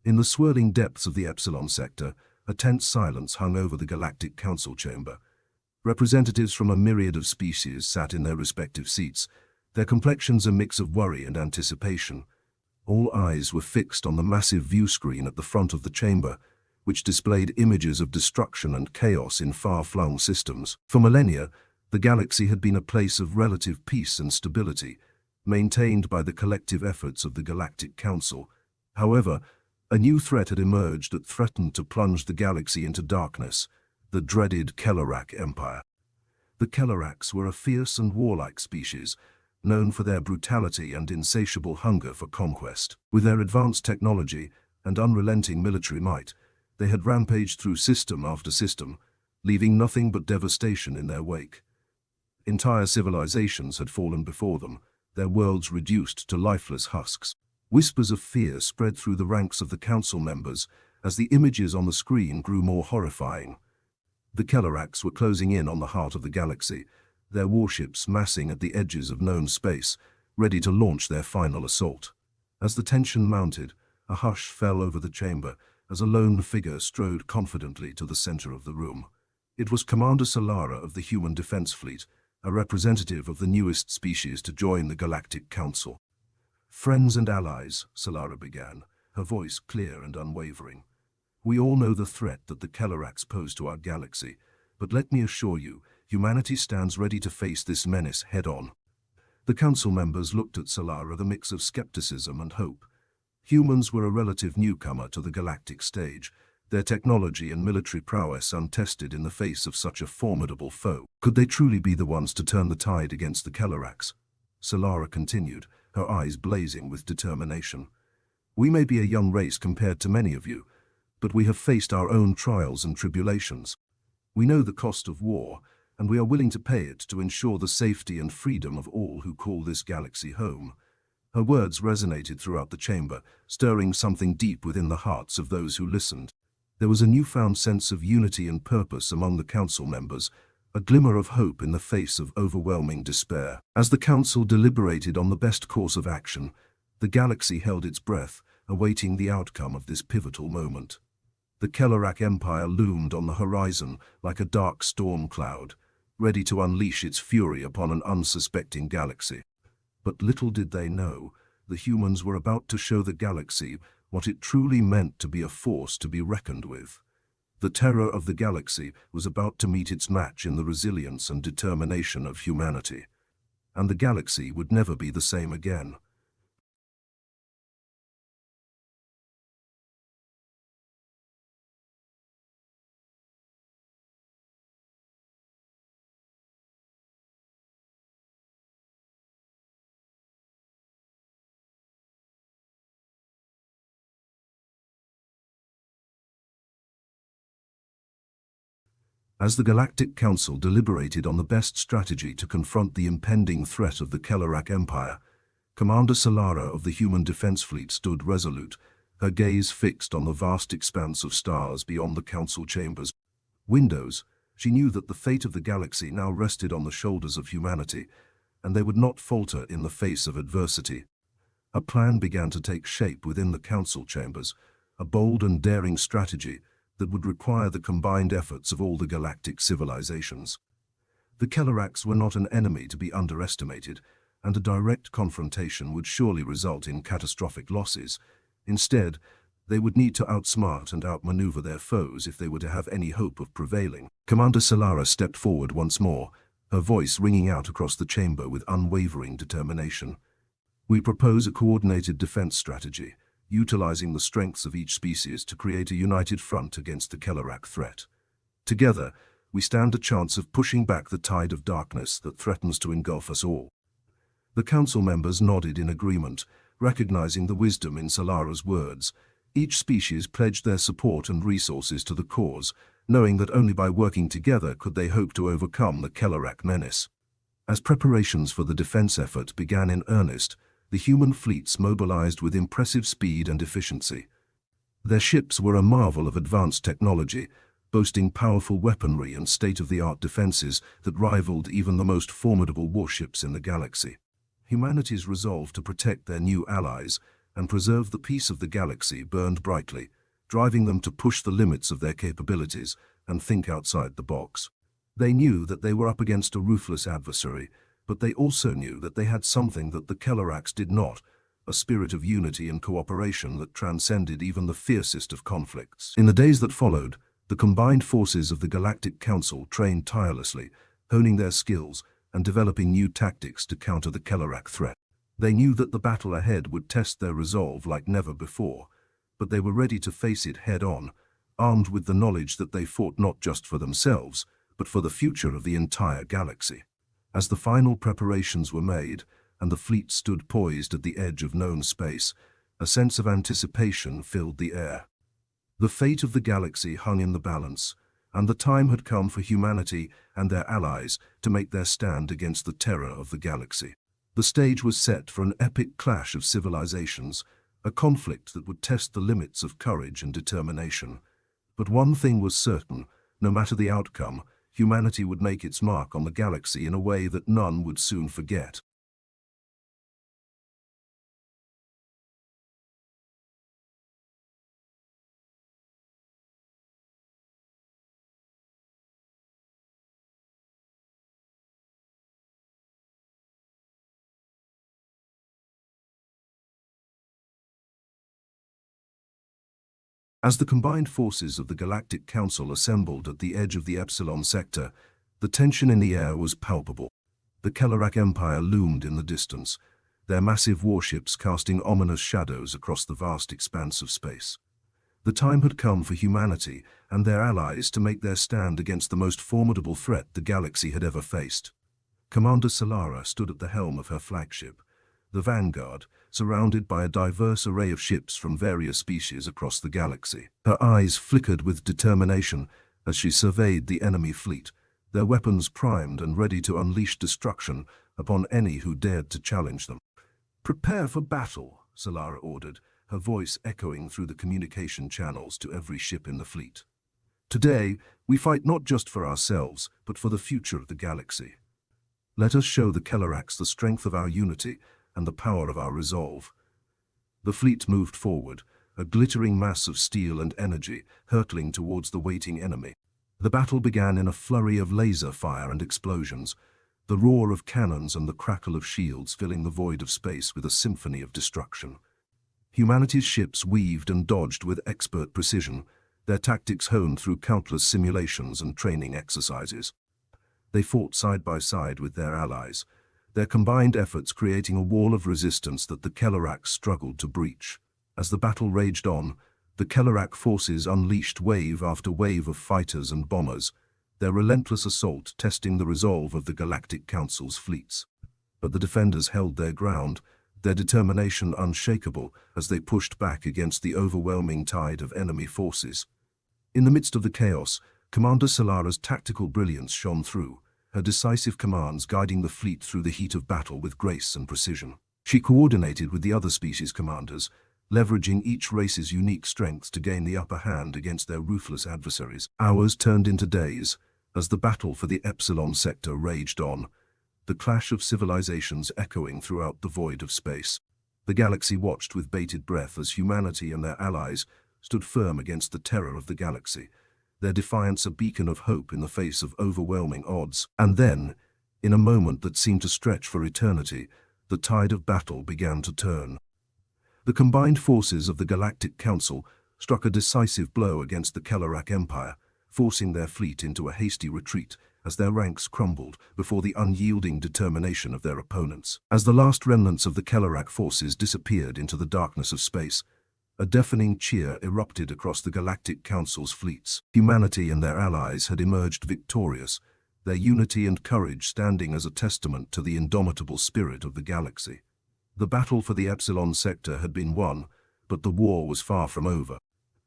In the swirling depths of the Epsilon sector, a tense silence hung over the Galactic Council chamber. Representatives from a myriad of species sat in their respective seats, their complexions a mix of worry and anticipation. All eyes were fixed on the massive view screen at the front of the chamber, which displayed images of destruction and chaos in far-flung systems. For millennia, the galaxy had been a place of relative peace and stability, maintained by the collective efforts of the Galactic Council. However, a new threat had emerged that threatened to plunge the galaxy into darkness: the dreaded Kellerak Empire. The Kelleraks were a fierce and warlike species, known for their brutality and insatiable hunger for conquest. With their advanced technology and unrelenting military might, they had rampaged through system after system, leaving nothing but devastation in their wake. Entire civilizations had fallen before them, their worlds reduced to lifeless husks. Whispers of fear spread through the ranks of the council members as the images on the screen grew more horrifying. The Kelleraks were closing in on the heart of the galaxy, their warships massing at the edges of known space, ready to launch their final assault. As the tension mounted, a hush fell over the chamber as a lone figure strode confidently to the center of the room. It was Commander Solara of the Human Defense Fleet, a representative of the newest species to join the Galactic Council. "Friends and allies," Solara began, her voice clear and unwavering. "We all know the threat that the Kelleraks pose to our galaxy, but let me assure you, humanity stands ready to face this menace head-on." The council members looked at Solara with a mix of skepticism and hope. Humans were a relative newcomer to the galactic stage, their technology and military prowess untested in the face of such a formidable foe. Could they truly be the ones to turn the tide against the Kelleraks? Solara continued, her eyes blazing with determination. "We may be a young race compared to many of you, but we have faced our own trials and tribulations. We know the cost of war, and we are willing to pay it to ensure the safety and freedom of all who call this galaxy home." Her words resonated throughout the chamber, stirring something deep within the hearts of those who listened. There was a newfound sense of unity and purpose among the council members, a glimmer of hope in the face of overwhelming despair. As the council deliberated on the best course of action, the galaxy held its breath, awaiting the outcome of this pivotal moment. The Kellerak Empire loomed on the horizon like a dark storm cloud, ready to unleash its fury upon an unsuspecting galaxy. But little did they know, the humans were about to show the galaxy what it truly meant to be a force to be reckoned with. The terror of the galaxy was about to meet its match in the resilience and determination of humanity. And the galaxy would never be the same again. As the Galactic Council deliberated on the best strategy to confront the impending threat of the Kellerak Empire, Commander Solara of the Human Defense Fleet stood resolute, her gaze fixed on the vast expanse of stars beyond the council chambers. Windows, she knew that the fate of the galaxy now rested on the shoulders of humanity, and they would not falter in the face of adversity. A plan began to take shape within the council chambers, a bold and daring strategy that would require the combined efforts of all the galactic civilizations. The Kelleraks were not an enemy to be underestimated, and a direct confrontation would surely result in catastrophic losses. Instead, they would need to outsmart and outmaneuver their foes if they were to have any hope of prevailing. Commander Solara stepped forward once more, her voice ringing out across the chamber with unwavering determination. "We propose a coordinated defense strategy, utilizing the strengths of each species to create a united front against the Kellerak threat. Together, we stand a chance of pushing back the tide of darkness that threatens to engulf us all." The council members nodded in agreement, recognizing the wisdom in Solara's words. Each species pledged their support and resources to the cause, knowing that only by working together could they hope to overcome the Kellerak menace. As preparations for the defense effort began in earnest, the human fleets mobilized with impressive speed and efficiency. Their ships were a marvel of advanced technology, boasting powerful weaponry and state-of-the-art defenses that rivaled even the most formidable warships in the galaxy. Humanity's resolve to protect their new allies and preserve the peace of the galaxy burned brightly, driving them to push the limits of their capabilities and think outside the box. They knew that they were up against a ruthless adversary, but they also knew that they had something that the Kellerax did not, a spirit of unity and cooperation that transcended even the fiercest of conflicts. In the days that followed, the combined forces of the Galactic Council trained tirelessly, honing their skills and developing new tactics to counter the Kellerax threat. They knew that the battle ahead would test their resolve like never before, but they were ready to face it head-on, armed with the knowledge that they fought not just for themselves, but for the future of the entire galaxy. As the final preparations were made, and the fleet stood poised at the edge of known space, a sense of anticipation filled the air. The fate of the galaxy hung in the balance, and the time had come for humanity and their allies to make their stand against the terror of the galaxy. The stage was set for an epic clash of civilizations, a conflict that would test the limits of courage and determination. But one thing was certain: no matter the outcome, humanity would make its mark on the galaxy in a way that none would soon forget. As the combined forces of the Galactic Council assembled at the edge of the Epsilon sector, the tension in the air was palpable. The Kellerax Empire loomed in the distance, their massive warships casting ominous shadows across the vast expanse of space. The time had come for humanity and their allies to make their stand against the most formidable threat the galaxy had ever faced. Commander Solara stood at the helm of her flagship, the Vanguard, surrounded by a diverse array of ships from various species across the galaxy. Her eyes flickered with determination as she surveyed the enemy fleet, their weapons primed and ready to unleash destruction upon any who dared to challenge them. "Prepare for battle," Solara ordered, her voice echoing through the communication channels to every ship in the fleet. "Today, we fight not just for ourselves, but for the future of the galaxy. Let us show the Kellerax the strength of our unity and the power of our resolve." The fleet moved forward, a glittering mass of steel and energy, hurtling towards the waiting enemy. The battle began in a flurry of laser fire and explosions, the roar of cannons and the crackle of shields filling the void of space with a symphony of destruction. Humanity's ships weaved and dodged with expert precision, their tactics honed through countless simulations and training exercises. They fought side by side with their allies, their combined efforts creating a wall of resistance that the Kellerax struggled to breach. As the battle raged on, the Kellerax forces unleashed wave after wave of fighters and bombers, their relentless assault testing the resolve of the Galactic Council's fleets. But the defenders held their ground, their determination unshakable as they pushed back against the overwhelming tide of enemy forces. In the midst of the chaos, Commander Solara's tactical brilliance shone through, her decisive commands guiding the fleet through the heat of battle with grace and precision. She coordinated with the other species commanders, leveraging each race's unique strengths to gain the upper hand against their ruthless adversaries. Hours turned into days as the battle for the Epsilon sector raged on, the clash of civilizations echoing throughout the void of space. The galaxy watched with bated breath as humanity and their allies stood firm against the terror of the galaxy, their defiance a beacon of hope in the face of overwhelming odds. And then, in a moment that seemed to stretch for eternity, the tide of battle began to turn. The combined forces of the Galactic Council struck a decisive blow against the Kellerax Empire, forcing their fleet into a hasty retreat as their ranks crumbled before the unyielding determination of their opponents. As the last remnants of the Kellerax forces disappeared into the darkness of space, a deafening cheer erupted across the Galactic Council's fleets. Humanity and their allies had emerged victorious, their unity and courage standing as a testament to the indomitable spirit of the galaxy. The battle for the Epsilon sector had been won, but the war was far from over.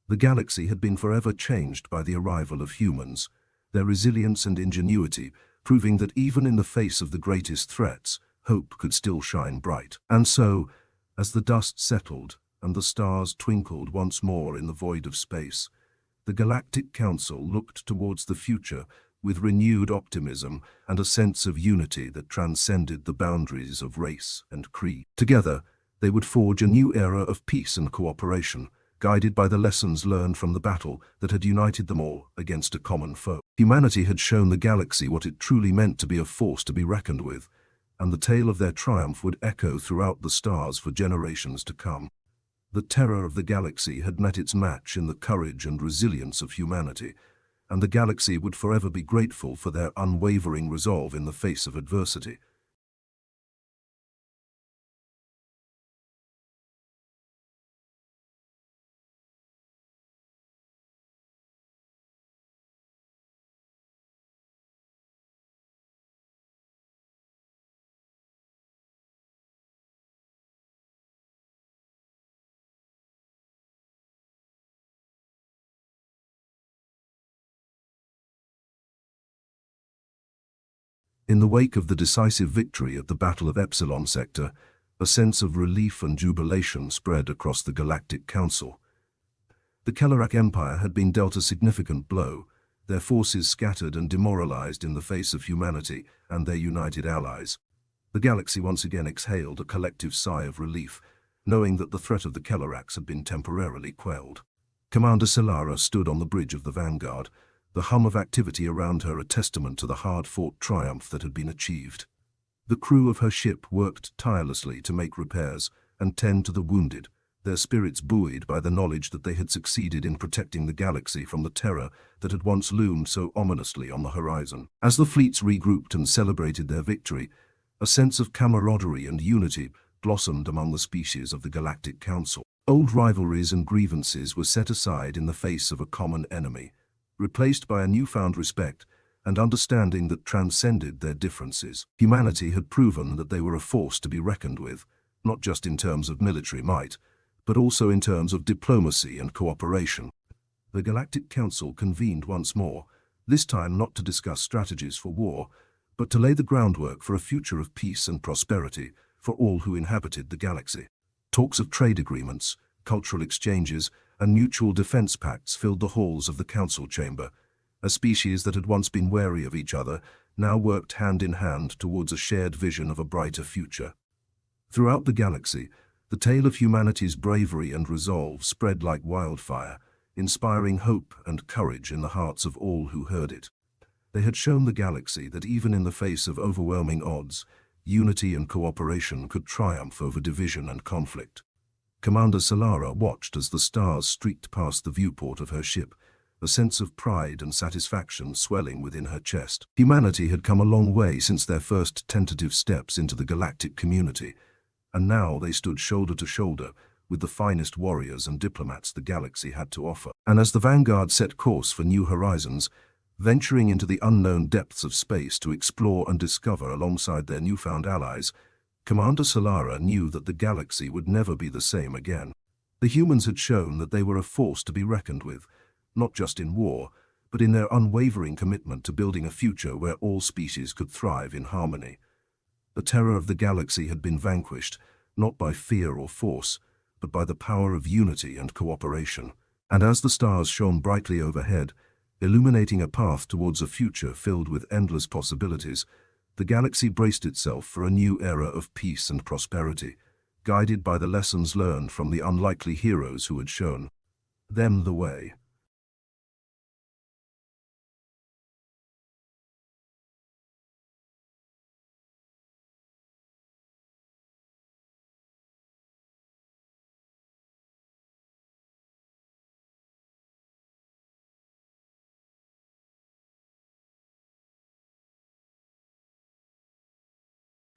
The galaxy had been forever changed by the arrival of humans, their resilience and ingenuity proving that even in the face of the greatest threats, hope could still shine bright. And so, as the dust settled, and the stars twinkled once more in the void of space, the Galactic Council looked towards the future with renewed optimism and a sense of unity that transcended the boundaries of race and creed. Together, They would forge a new era of peace and cooperation, guided by the lessons learned from the battle that had united them all against a common foe. Humanity had shown the galaxy what it truly meant to be a force to be reckoned with, and the tale of their triumph would echo throughout the stars for generations to come. The terror of the galaxy had met its match in the courage and resilience of humanity, and the galaxy would forever be grateful for their unwavering resolve in the face of adversity. In the wake of the decisive victory at the Battle of Epsilon Sector, a sense of relief and jubilation spread across the Galactic Council. The Kellerak Empire had been dealt a significant blow, their forces scattered and demoralized in the face of humanity and their united allies. The galaxy once again exhaled a collective sigh of relief, knowing that the threat of the Kelleraks had been temporarily quelled. Commander Solara stood on the bridge of the Vanguard, the hum of activity around her a testament to the hard-fought triumph that had been achieved. The crew of her ship worked tirelessly to make repairs and tend to the wounded, their spirits buoyed by the knowledge that they had succeeded in protecting the galaxy from the terror that had once loomed so ominously on the horizon. As the fleets regrouped and celebrated their victory, a sense of camaraderie and unity blossomed among the species of the Galactic Council. Old rivalries and grievances were set aside in the face of a common enemy, replaced by a newfound respect and understanding that transcended their differences. Humanity had proven that they were a force to be reckoned with, not just in terms of military might, but also in terms of diplomacy and cooperation. The Galactic Council convened once more, this time not to discuss strategies for war, but to lay the groundwork for a future of peace and prosperity for all who inhabited the galaxy. Talks of trade agreements, cultural exchanges, and mutual defense pacts filled the halls of the council chamber. A species that had once been wary of each other now worked hand in hand towards a shared vision of a brighter future. Throughout the galaxy, the tale of humanity's bravery and resolve spread like wildfire, inspiring hope and courage in the hearts of all who heard it. They had shown the galaxy that even in the face of overwhelming odds, unity and cooperation could triumph over division and conflict. Commander Solara watched as the stars streaked past the viewport of her ship, a sense of pride and satisfaction swelling within her chest. Humanity had come a long way since their first tentative steps into the galactic community, and now they stood shoulder to shoulder with the finest warriors and diplomats the galaxy had to offer. And as the Vanguard set course for new horizons, venturing into the unknown depths of space to explore and discover alongside their newfound allies, Commander Solara knew that the galaxy would never be the same again. The humans had shown that they were a force to be reckoned with, not just in war, but in their unwavering commitment to building a future where all species could thrive in harmony. The terror of the galaxy had been vanquished, not by fear or force, but by the power of unity and cooperation. And as the stars shone brightly overhead, illuminating a path towards a future filled with endless possibilities, the galaxy braced itself for a new era of peace and prosperity, guided by the lessons learned from the unlikely heroes who had shown them the way.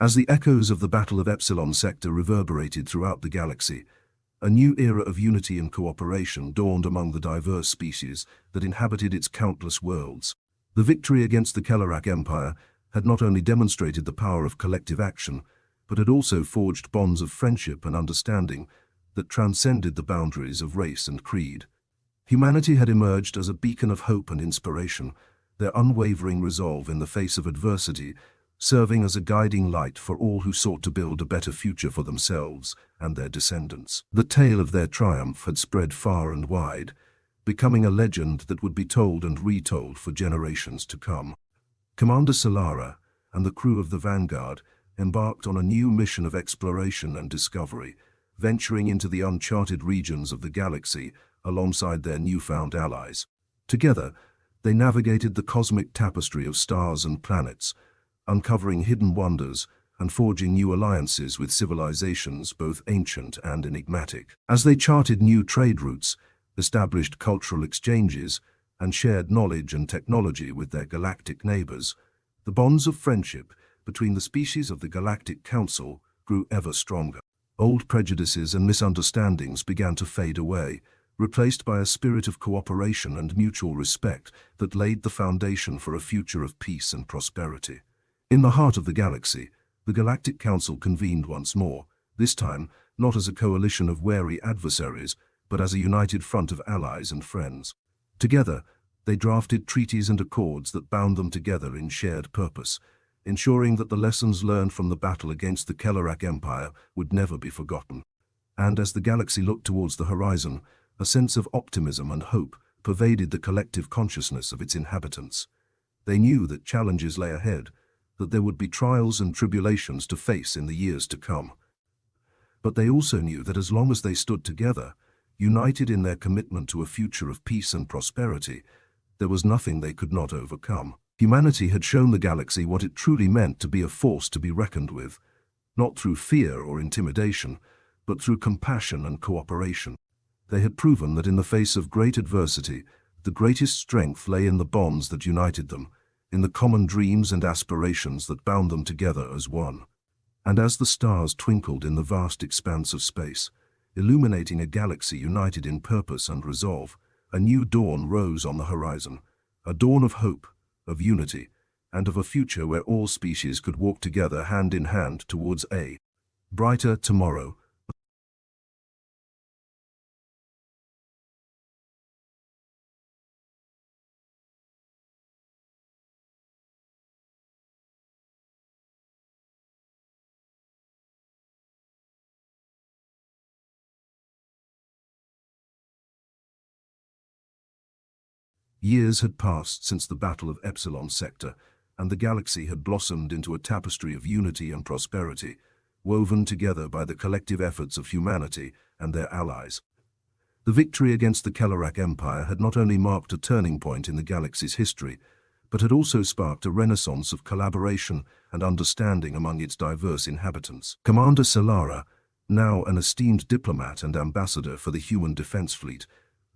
As the echoes of the Battle of Epsilon Sector reverberated throughout the galaxy, a new era of unity and cooperation dawned among the diverse species that inhabited its countless worlds. The victory against the Kellerak Empire had not only demonstrated the power of collective action, but had also forged bonds of friendship and understanding that transcended the boundaries of race and creed. Humanity had emerged as a beacon of hope and inspiration, their unwavering resolve in the face of adversity serving as a guiding light for all who sought to build a better future for themselves and their descendants. The tale of their triumph had spread far and wide, becoming a legend that would be told and retold for generations to come. Commander Solara and the crew of the Vanguard embarked on a new mission of exploration and discovery, venturing into the uncharted regions of the galaxy alongside their newfound allies. Together, they navigated the cosmic tapestry of stars and planets, uncovering hidden wonders and forging new alliances with civilizations both ancient and enigmatic. As they charted new trade routes, established cultural exchanges, and shared knowledge and technology with their galactic neighbors, the bonds of friendship between the species of the Galactic Council grew ever stronger. Old prejudices and misunderstandings began to fade away, replaced by a spirit of cooperation and mutual respect that laid the foundation for a future of peace and prosperity. In the heart of the galaxy, the Galactic Council convened once more, this time not as a coalition of wary adversaries, but as a united front of allies and friends. Together, they drafted treaties and accords that bound them together in shared purpose, ensuring that the lessons learned from the battle against the Kellerak Empire would never be forgotten. And as the galaxy looked towards the horizon, a sense of optimism and hope pervaded the collective consciousness of its inhabitants. They knew that challenges lay ahead, that there would be trials and tribulations to face in the years to come. But they also knew that as long as they stood together, united in their commitment to a future of peace and prosperity, there was nothing they could not overcome. Humanity had shown the galaxy what it truly meant to be a force to be reckoned with, not through fear or intimidation, but through compassion and cooperation. They had proven that in the face of great adversity, the greatest strength lay in the bonds that united them, in the common dreams and aspirations that bound them together as one. And as the stars twinkled in the vast expanse of space, illuminating a galaxy united in purpose and resolve, a new dawn rose on the horizon, a dawn of hope, of unity, and of a future where all species could walk together hand in hand towards a brighter tomorrow. Years had passed since the Battle of Epsilon Sector, and the galaxy had blossomed into a tapestry of unity and prosperity, woven together by the collective efforts of humanity and their allies. The victory against the Kellerak Empire had not only marked a turning point in the galaxy's history, but had also sparked a renaissance of collaboration and understanding among its diverse inhabitants. Commander Solara, now an esteemed diplomat and ambassador for the human defense fleet,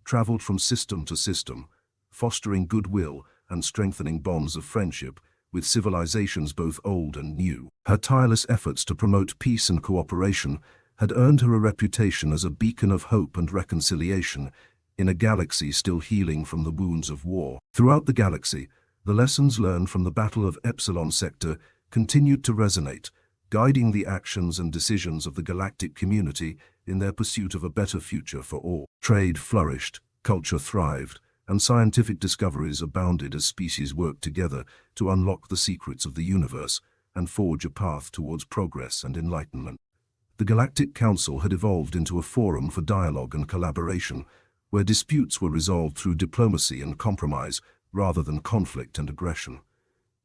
traveled from system to system, fostering goodwill and strengthening bonds of friendship with civilizations both old and new. Her tireless efforts to promote peace and cooperation had earned her a reputation as a beacon of hope and reconciliation in a galaxy still healing from the wounds of war. Throughout the galaxy, the lessons learned from the Battle of Epsilon Sector continued to resonate, guiding the actions and decisions of the galactic community in their pursuit of a better future for all. Trade flourished, culture thrived, and scientific discoveries abounded as species worked together to unlock the secrets of the universe and forge a path towards progress and enlightenment. The Galactic Council had evolved into a forum for dialogue and collaboration, where disputes were resolved through diplomacy and compromise rather than conflict and aggression.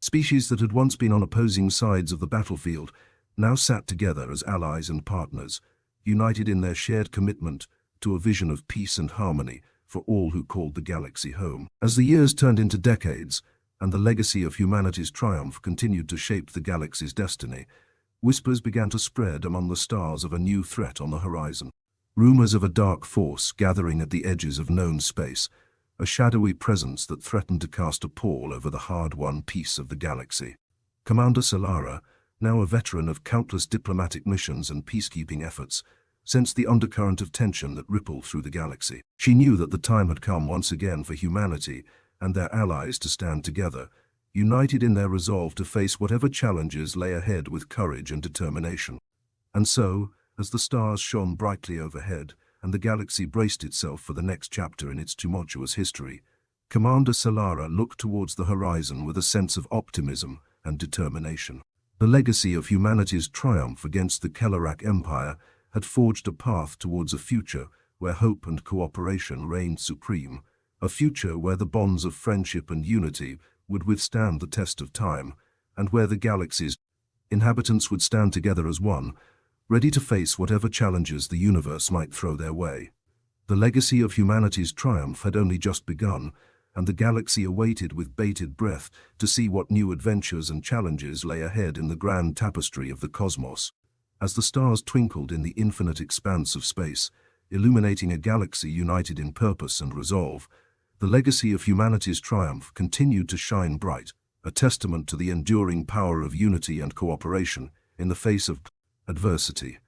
Species that had once been on opposing sides of the battlefield now sat together as allies and partners, united in their shared commitment to a vision of peace and harmony for all who called the galaxy home. As the years turned into decades, and the legacy of humanity's triumph continued to shape the galaxy's destiny, whispers began to spread among the stars of a new threat on the horizon. Rumors of a dark force gathering at the edges of known space, a shadowy presence that threatened to cast a pall over the hard-won peace of the galaxy. Commander Solara, now a veteran of countless diplomatic missions and peacekeeping efforts, sensed the undercurrent of tension that rippled through the galaxy. She knew that the time had come once again for humanity and their allies to stand together, united in their resolve to face whatever challenges lay ahead with courage and determination. And so, as the stars shone brightly overhead and the galaxy braced itself for the next chapter in its tumultuous history, Commander Solara looked towards the horizon with a sense of optimism and determination. The legacy of humanity's triumph against the Kellerak Empire had forged a path towards a future where hope and cooperation reigned supreme, a future where the bonds of friendship and unity would withstand the test of time, and where the galaxy's inhabitants would stand together as one, ready to face whatever challenges the universe might throw their way. The legacy of humanity's triumph had only just begun, and the galaxy awaited with bated breath to see what new adventures and challenges lay ahead in the grand tapestry of the cosmos. As the stars twinkled in the infinite expanse of space, illuminating a galaxy united in purpose and resolve, the legacy of humanity's triumph continued to shine bright, a testament to the enduring power of unity and cooperation in the face of adversity.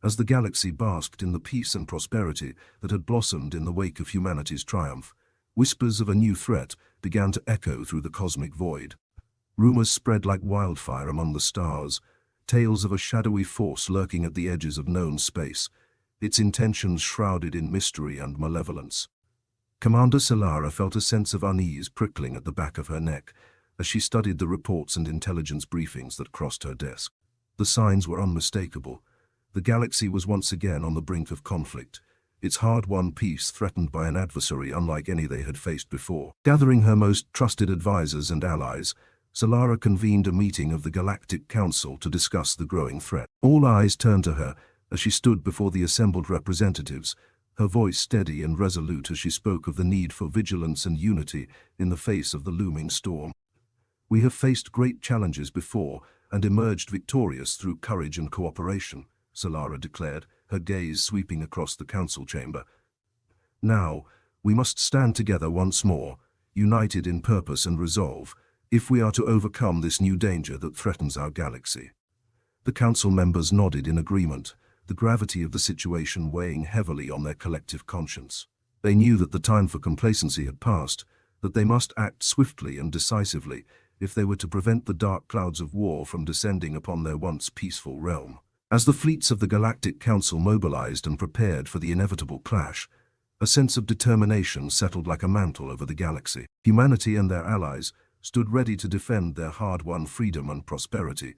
As the galaxy basked in the peace and prosperity that had blossomed in the wake of humanity's triumph, whispers of a new threat began to echo through the cosmic void. Rumors spread like wildfire among the stars, tales of a shadowy force lurking at the edges of known space, its intentions shrouded in mystery and malevolence. Commander Solara felt a sense of unease prickling at the back of her neck as she studied the reports and intelligence briefings that crossed her desk. The signs were unmistakable. The galaxy was once again on the brink of conflict, its hard-won peace threatened by an adversary unlike any they had faced before. Gathering her most trusted advisors and allies, Solara convened a meeting of the Galactic Council to discuss the growing threat. All eyes turned to her as she stood before the assembled representatives, her voice steady and resolute as she spoke of the need for vigilance and unity in the face of the looming storm. "We have faced great challenges before and emerged victorious through courage and cooperation," Solara declared, her gaze sweeping across the council chamber. "Now, we must stand together once more, united in purpose and resolve, if we are to overcome this new danger that threatens our galaxy." The council members nodded in agreement, the gravity of the situation weighing heavily on their collective conscience. They knew that the time for complacency had passed, that they must act swiftly and decisively if they were to prevent the dark clouds of war from descending upon their once peaceful realm. As the fleets of the Galactic Council mobilized and prepared for the inevitable clash, a sense of determination settled like a mantle over the galaxy. Humanity and their allies stood ready to defend their hard-won freedom and prosperity,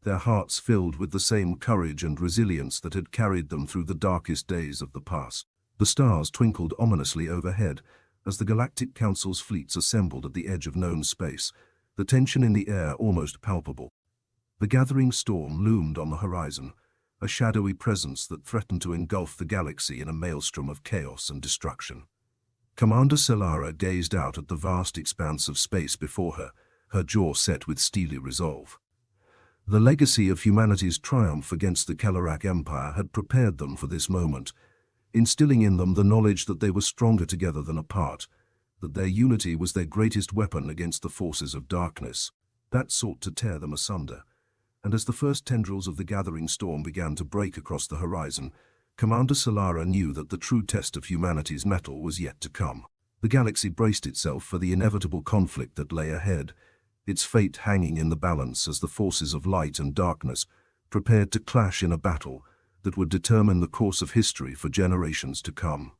their hearts filled with the same courage and resilience that had carried them through the darkest days of the past. The stars twinkled ominously overhead as the Galactic Council's fleets assembled at the edge of known space, the tension in the air almost palpable. The gathering storm loomed on the horizon, a shadowy presence that threatened to engulf the galaxy in a maelstrom of chaos and destruction. Commander Solara gazed out at the vast expanse of space before her, her jaw set with steely resolve. The legacy of humanity's triumph against the Kellerak Empire had prepared them for this moment, instilling in them the knowledge that they were stronger together than apart, that their unity was their greatest weapon against the forces of darkness that sought to tear them asunder. And as the first tendrils of the gathering storm began to break across the horizon, Commander Solara knew that the true test of humanity's mettle was yet to come. The galaxy braced itself for the inevitable conflict that lay ahead, its fate hanging in the balance as the forces of light and darkness prepared to clash in a battle that would determine the course of history for generations to come.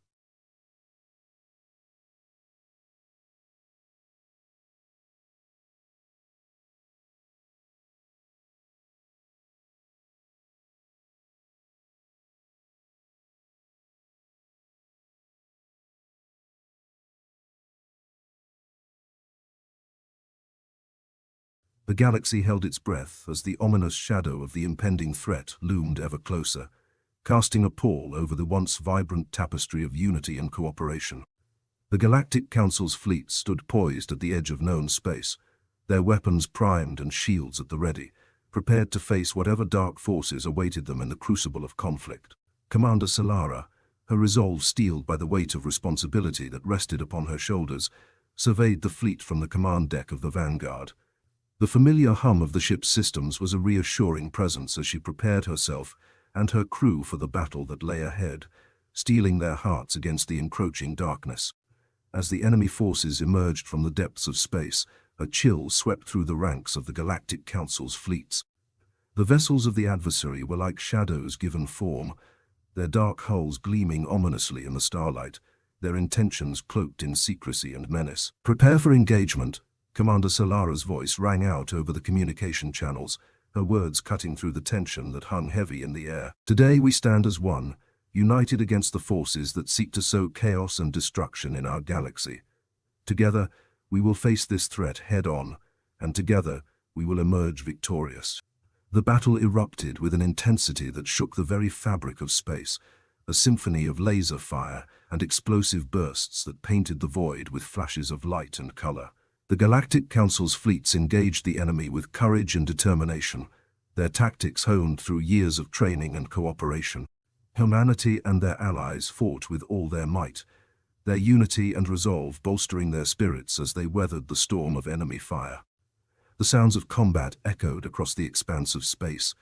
The galaxy held its breath as the ominous shadow of the impending threat loomed ever closer, casting a pall over the once vibrant tapestry of unity and cooperation. The Galactic Council's fleet stood poised at the edge of known space, their weapons primed and shields at the ready, prepared to face whatever dark forces awaited them in the crucible of conflict. Commander Solara, her resolve steeled by the weight of responsibility that rested upon her shoulders, surveyed the fleet from the command deck of the Vanguard. The familiar hum of the ship's systems was a reassuring presence as she prepared herself and her crew for the battle that lay ahead, steeling their hearts against the encroaching darkness. As the enemy forces emerged from the depths of space, a chill swept through the ranks of the Galactic Council's fleets. The vessels of the adversary were like shadows given form, their dark hulls gleaming ominously in the starlight, their intentions cloaked in secrecy and menace. "Prepare for engagement," Commander Solara's voice rang out over the communication channels, her words cutting through the tension that hung heavy in the air. "Today we stand as one, united against the forces that seek to sow chaos and destruction in our galaxy. Together, we will face this threat head-on, and together, we will emerge victorious." The battle erupted with an intensity that shook the very fabric of space, a symphony of laser fire and explosive bursts that painted the void with flashes of light and color. The Galactic Council's fleets engaged the enemy with courage and determination, their tactics honed through years of training and cooperation. Humanity and their allies fought with all their might, their unity and resolve bolstering their spirits as they weathered the storm of enemy fire. The sounds of combat echoed across the expanse of space,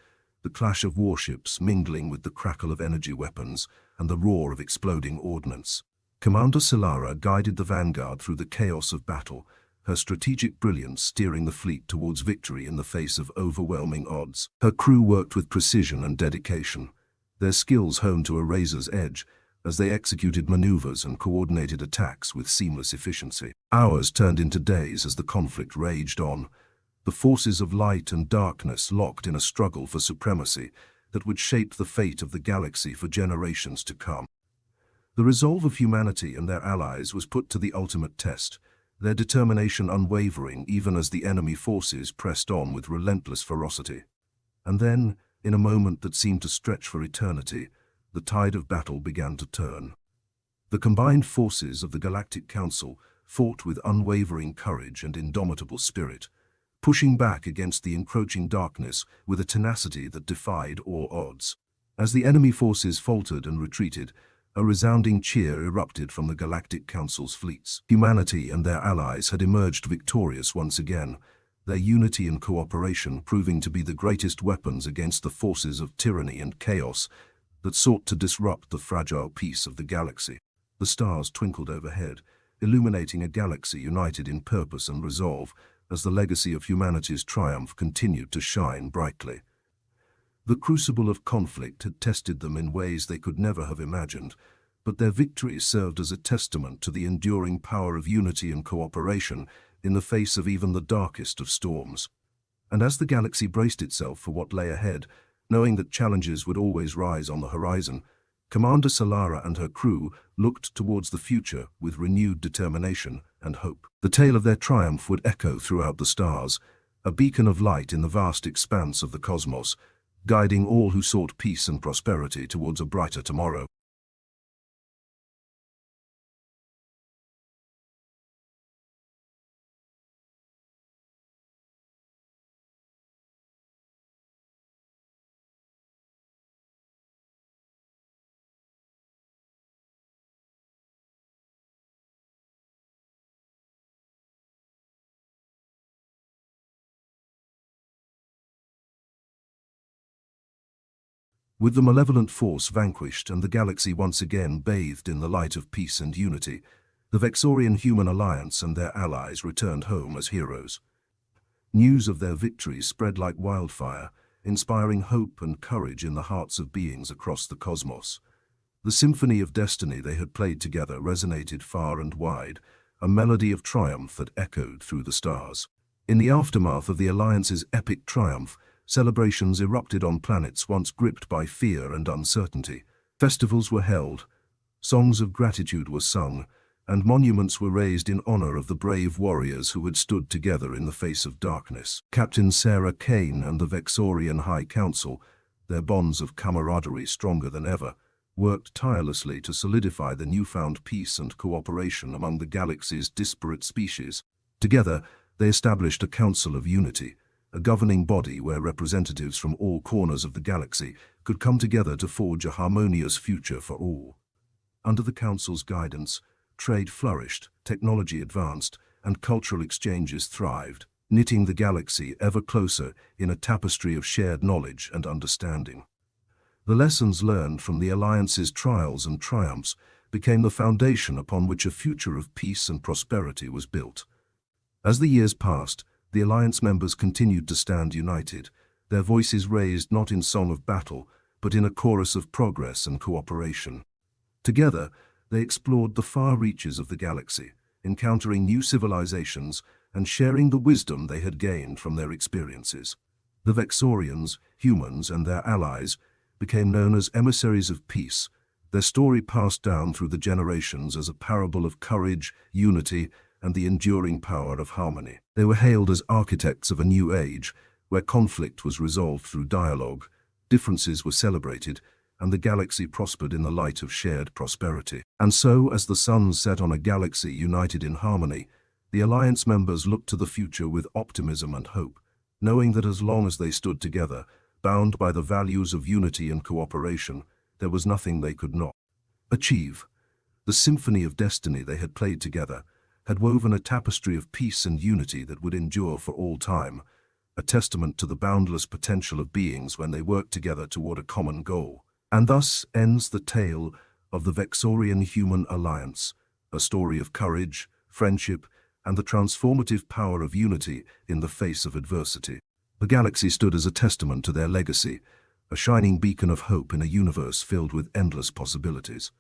the clash of warships mingling with the crackle of energy weapons and the roar of exploding ordnance. Commander Solara guided the vanguard through the chaos of battle, her strategic brilliance steering the fleet towards victory in the face of overwhelming odds. Her crew worked with precision and dedication, their skills honed to a razor's edge as they executed maneuvers and coordinated attacks with seamless efficiency. Hours turned into days as the conflict raged on, the forces of light and darkness locked in a struggle for supremacy that would shape the fate of the galaxy for generations to come. The resolve of humanity and their allies was put to the ultimate test, their determination unwavering even as the enemy forces pressed on with relentless ferocity. And then, in a moment that seemed to stretch for eternity, the tide of battle began to turn. The combined forces of the Galactic Council fought with unwavering courage and indomitable spirit, pushing back against the encroaching darkness with a tenacity that defied all odds. As the enemy forces faltered and retreated, a resounding cheer erupted from the Galactic Council's fleets. Humanity and their allies had emerged victorious once again, their unity and cooperation proving to be the greatest weapons against the forces of tyranny and chaos that sought to disrupt the fragile peace of the galaxy. The stars twinkled overhead, illuminating a galaxy united in purpose and resolve, as the legacy of humanity's triumph continued to shine brightly. The crucible of conflict had tested them in ways they could never have imagined, but their victory served as a testament to the enduring power of unity and cooperation in the face of even the darkest of storms. And as the galaxy braced itself for what lay ahead, knowing that challenges would always rise on the horizon, Commander Solara and her crew looked towards the future with renewed determination and hope. The tale of their triumph would echo throughout the stars, a beacon of light in the vast expanse of the cosmos, guiding all who sought peace and prosperity towards a brighter tomorrow. With the malevolent force vanquished and the galaxy once again bathed in the light of peace and unity, the Vexorian Human Alliance and their allies returned home as heroes. News of their victories spread like wildfire, inspiring hope and courage in the hearts of beings across the cosmos. The symphony of destiny they had played together resonated far and wide, a melody of triumph that echoed through the stars. In the aftermath of the Alliance's epic triumph, celebrations erupted on planets once gripped by fear and uncertainty. Festivals were held, songs of gratitude were sung, and monuments were raised in honor of the brave warriors who had stood together in the face of darkness. Captain Sarah Kane and the Vexorian High Council, their bonds of camaraderie stronger than ever, worked tirelessly to solidify the newfound peace and cooperation among the galaxy's disparate species. Together, they established a Council of Unity, a governing body where representatives from all corners of the galaxy could come together to forge a harmonious future for all. Under the Council's guidance, trade flourished, technology advanced, and cultural exchanges thrived, knitting the galaxy ever closer in a tapestry of shared knowledge and understanding. The lessons learned from the Alliance's trials and triumphs became the foundation upon which a future of peace and prosperity was built. As the years passed, the Alliance members continued to stand united, their voices raised not in song of battle, but in a chorus of progress and cooperation. Together, They explored the far reaches of the galaxy, encountering new civilizations and sharing the wisdom they had gained from their experiences. The Vexorians, humans, and their allies became known as emissaries of peace, their story passed down through the generations as a parable of courage, unity, and the enduring power of harmony. They were hailed as architects of a new age, where conflict was resolved through dialogue, differences were celebrated, and the galaxy prospered in the light of shared prosperity. And so, as the suns set on a galaxy united in harmony, the Alliance members looked to the future with optimism and hope, knowing that as long as they stood together, bound by the values of unity and cooperation, there was nothing they could not achieve. The symphony of destiny they had played together had woven a tapestry of peace and unity that would endure for all time, a testament to the boundless potential of beings when they work together toward a common goal. And thus ends the tale of the Vexorian-Human Alliance, a story of courage, friendship, and the transformative power of unity in the face of adversity. The galaxy stood as a testament to their legacy, a shining beacon of hope in a universe filled with endless possibilities.